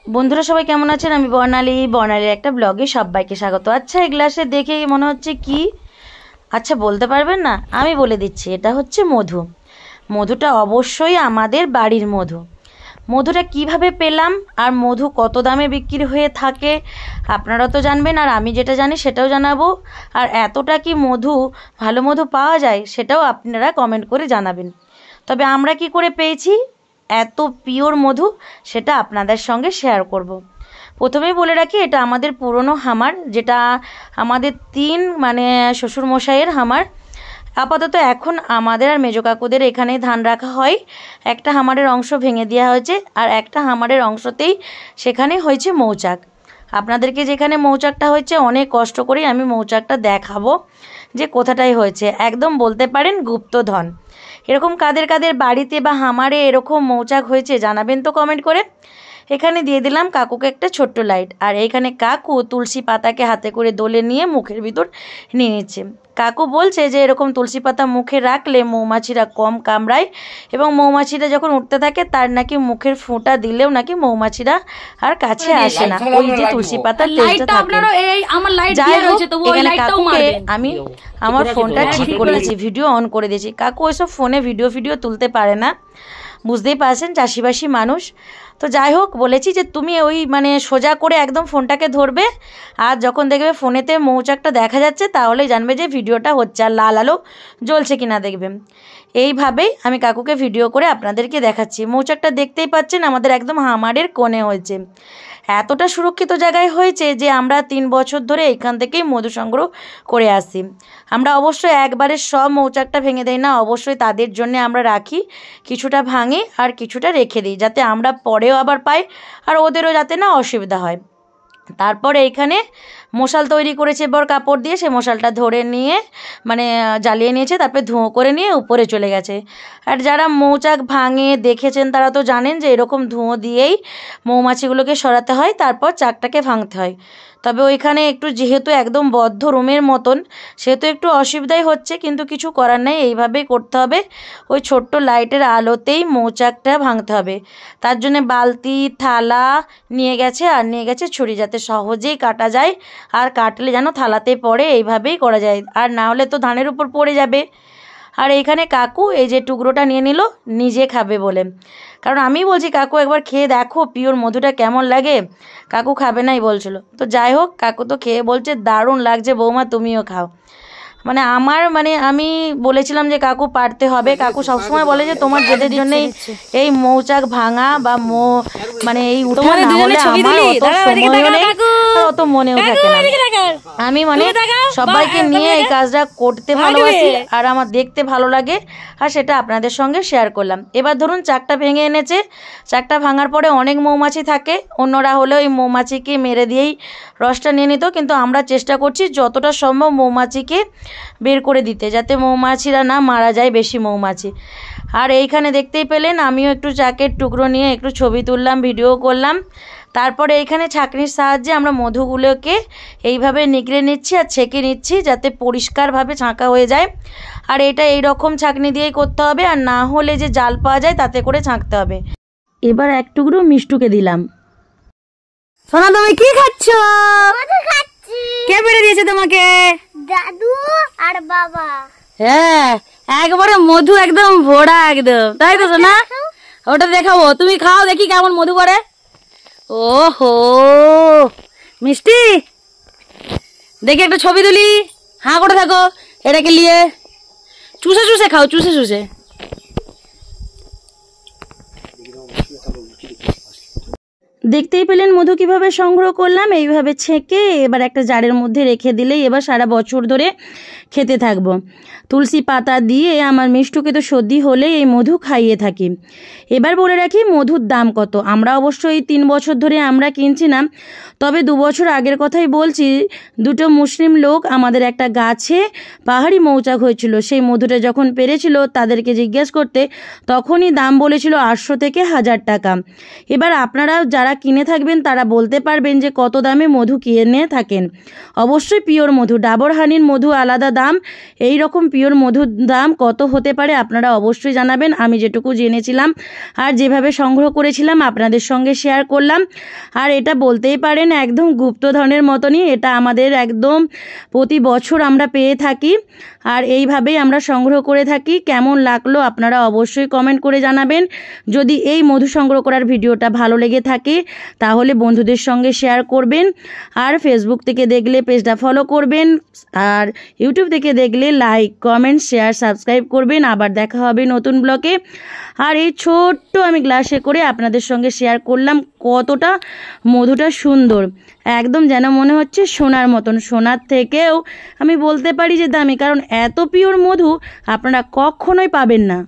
বন্ধুরা সবাই কেমন আছেন? আমি বর্ণালীর একটা ব্লগে সবাইকে স্বাগত। আচ্ছা, এই গ্লাসে দেখে মনে হচ্ছে কি? আচ্ছা, বলতে পারবেন না? আমি বলে দিচ্ছি, এটা হচ্ছে মধু। মধুটা অবশ্যই আমাদের বাড়ির মধু। মধুটা কিভাবে পেলাম আর মধু কত দামে বিক্রি হয়ে থাকে আপনারা তো জানবেন, আর আমি যেটা জানি সেটাও জানাবো। আর এতটা কি মধু, ভালো মধু পাওয়া যায় সেটাও আপনারা কমেন্ট করে জানাবেন। তবে আমরা কি করে পেয়েছি এত পিওর মধু সেটা আপনাদের সঙ্গে শেয়ার করব। প্রথমেই বলে রাখি, এটা আমাদের পুরনো হামার, যেটা আমাদের শ্বশুরমশাইয়ের হামার। আপাতত এখন আমাদের আর মেজো কাকুদের এখানেই ধান রাখা হয়। একটা হামারের অংশ ভেঙে দেওয়া হয়েছে, আর একটা হামারের অংশতেই সেখানে হয়েছে মৌচাক। আপনাদেরকে যেখানে মৌচাকটা হয়েছে অনেক কষ্ট করেই আমি মৌচাকটা দেখাবো যে কোথাটাই হয়েছে। একদম বলতে পারেন গুপ্তধন। এরকম কাদের কাদের বাড়িতে বা হামারে এরকম মৌচাক হয়েছে জানাবেন তো কমেন্ট করে। এখানে দিয়ে দিলাম কাকুকে একটা ছোট্ট লাইট, আর এইখানে কাকু তুলসী পাতাকে হাতে করে দোলে নিয়ে মুখের ভিতর নিয়ে নিচ্ছে। কাকু বলছে যে এরকম তুলসী পাতা মুখে রাখলে মৌমাছিরা কম কামড়ায়, এবং মৌমাছিরা যখন উঠতে থাকে তার নাকি মুখের ফোঁটা দিলেও নাকি মৌমাছিরা আর কাছে আসে না, ওই যে তুলসী পাতার তেলটা থাকে। যাই হোক, এখানে কাকুকে আমি আমার ফোনটা ঠিক করে দিয়েছি, ভিডিও অন করে দিয়েছি। কাকু ওইসব ফোনে ভিডিও তুলতে পারে না, বুঝতেই পারছেন, চাষিবাসী মানুষ। তো যাই হোক, বলেছি যে তুমি ওই সোজা করে একদম ফোনটাকে ধরবে, আর যখন দেখবে ফোনেতে মৌচাকটা দেখা যাচ্ছে তাহলেই জানবে যে ভিডিওটা হচ্ছে, আর লাল আলো জ্বলছে কিনা দেখবে। এইভাবেই আমি কাকুকে ভিডিও করে আপনাদেরকে দেখাচ্ছি। মৌচাকটা দেখতেই পাচ্ছেন আমাদের একদম হামারের কোণে হয়েছে। এতটা সুরক্ষিত জায়গায় হয়েছে যে আমরা 3 বছর ধরে এখান থেকেই মধু সংগ্রহ করে আসি। আমরা অবশ্যই একবারে সব মৌচাকটা ভেঙে দেই না, অবশ্যই তাদের জন্য আমরা রাখি, কিছুটা ভাঙি আর কিছুটা রেখে দিই, যাতে আমরা পরেও আবার পাই আর ওদেরও যাতে না অসুবিধা হয়। তারপরে এইখানে মশাল তৈরি করেছে বর কাপড় দিয়ে, সে মশালটা ধরে নিয়ে জ্বালিয়ে নিয়েছে, তারপরে ধোঁয়া করে নিয়ে উপরে চলে গেছে। আর যারা মৌচাক ভাঙে দেখেছেন তারা তো জানেন যে এরকম ধোঁয়া দিয়েই মৌমাছিগুলোকে সরাতে হয়, তারপর চাকটাকে ভাঙতে হয়। তবে ওইখানে একটু যেহেতু একদম বদ্ধ রুমের মতন, সেহেতু একটু অসুবিধাই হচ্ছে, কিন্তু কিছু করার নেই, এইভাবেই করতে হবে। ওই ছোট্ট লাইটের আলোতেই মৌচাকটা ভাঙতে হবে। তার জন্য বালতি থালা নিয়ে গেছে, আর নিয়ে গেছে ছুরি, যাতে সহজেই কাটা যায়, আর কাটলে যেন থালাতে পড়ে, এইভাবেই করা যায়, আর না হলে তো ধানের উপর পড়ে যাবে। আর এইখানে কাকু এই যে টুকরোটা নিয়ে নিল নিজে খাবে বলে, কারণ আমি বলছি কাকু একবার খেয়ে দেখো পিওর মধুটা কেমন লাগে। কাকু খাবে নাই বলছিল, তো যাই হোক কাকু তো খেয়ে বলছে দারুণ লাগছে বৌমা, তুমিও খাও। আমি বলেছিলাম যে কাকু পারতে হবে। কাকু সবসময় বলে যে তোমার জেদের জন্যই এই মৌচাক ভাঙা বা এই উঠা, না হলে আমার অত সময়ও নেই, অত মনেও থাকে না। আমি সবাইকে নিয়ে এই কাজটা করতে ভালোবাসি, আর আমার দেখতে ভালো লাগে, আর সেটা আপনাদের সঙ্গে শেয়ার করলাম। এবার ধরুন চাকটা ভেঙে এনেছে, চাকটা ভাঙার পরে অনেক মৌমাছি থাকে, অন্যরা হলে ওই মৌমাছিকে মেরে দিয়েই রসটা নিয়ে নিত, কিন্তু আমরা চেষ্টা করছি যতটা সম্ভব মৌমাছিকে বের করে দিতে, যাতে মৌমাছিরা না মারা যায়, বেশি মৌমাছি। আর এইখানে দেখতেই পেলেন আমিও একটু চাকের টুকরো নিয়ে একটু ছবি তুললাম, ভিডিও করলাম। তারপরে এইখানে ছাঁকনির সাহায্যে আমরা মধুগুলোকে এইভাবে নিগড়ে নিচ্ছি আর ছেঁকে নিচ্ছি, যাতে পরিষ্কারভাবে ছাঁকা হয়ে যায়। আর এটা এই রকম ছাঁকনি দিয়েই করতে হবে, আর না হলে যে জাল পাওয়া যায় তাতে করে ছাঁকতে হবে। এবার এক টুকরো মিষ্টুকে দিলাম। সোনা তুমি কি খাচ্ছ? কে বেড়ে দিয়েছে তোমাকে? দাদু আর বাবা। হ্যাঁ, একবারে মধু একদম ভোড়া একদম, তাই তো সোনা? ওটা দেখাবো, তুমি খাও দেখি কেমন মধু করে। ওহো মিষ্টি, দেখি একটা ছবি তুলি, হাঁ করে থাকো, এটাকে নিয়ে চুষে চুষে খাও, চুষে চুষে। দেখতেই পেলেন মধু কিভাবে সংগ্রহ করলাম, এইভাবে ছেঁকে এবার একটা জারের মধ্যে রেখে দিলেই এবার সারা বছর ধরে খেতে থাকবো। তুলসী পাতা দিয়ে আমার মিষ্টুকে তো সর্দি হলে এই মধু খাইয়ে থাকি। এবার বলে রাখি মধুর দাম কত। আমরা অবশ্যই 3 বছর ধরে আমরা কিনছি না, তবে 2 বছর আগের কথাই বলছি। দুটো মুসলিম লোক আমাদের একটা গাছে পাহাড়ি মৌচাক হয়েছিল, সেই মধুটা যখন পেরেছিল তাদেরকে জিজ্ঞেস করতে, তখনই দাম বলেছিল 800 থেকে 1000 টাকা। এবার আপনারা যারা কিনে থাকবেন তারা বলতে পারবেন যে কত দামে মধু কিনে থাকেন। অবশ্যই পিওর মধু, ডাবর হানির মধু আলাদা দাম, এই রকম পিওর মধুর দাম কত হতে পারে আপনারা অবশ্যই জানাবেন। আমি যেটুকু জেনেছিলাম আর যেভাবে সংগ্রহ করেছিলাম আপনাদের সঙ্গে শেয়ার করলাম। আর এটা বলতেই পারেন একদম গুপ্তধনের মতনই, এটা আমাদের একদম প্রতি বছর আমরা পেয়ে থাকি আর এইভাবেই আমরা সংগ্রহ করে থাকি। কেমন লাগলো আপনারা অবশ্যই কমেন্ট করে জানাবেন। যদি এই মধু সংগ্রহ করার ভিডিওটা ভালো লেগে থাকে তাহলে বন্ধুদের সঙ্গে শেয়ার করবেন, আর ফেসবুক থেকে দেখলে পেজটা ফলো করবেন, আর ইউটিউব থেকে দেখলে লাইক কমেন্ট শেয়ার সাবস্ক্রাইব করবেন। আবার দেখা হবে নতুন ব্লগে। আর এই ছোট্ট আমি গ্লাসে করে আপনাদের সঙ্গে শেয়ার করলাম কতটা মধুটা সুন্দর, একদম যেন মনে হচ্ছে সোনার মতন, সোনার থেকেও আমি বলতে পারি যে দামি, কারণ এত পিওর মধু আপনারা কখনোই পাবেন না।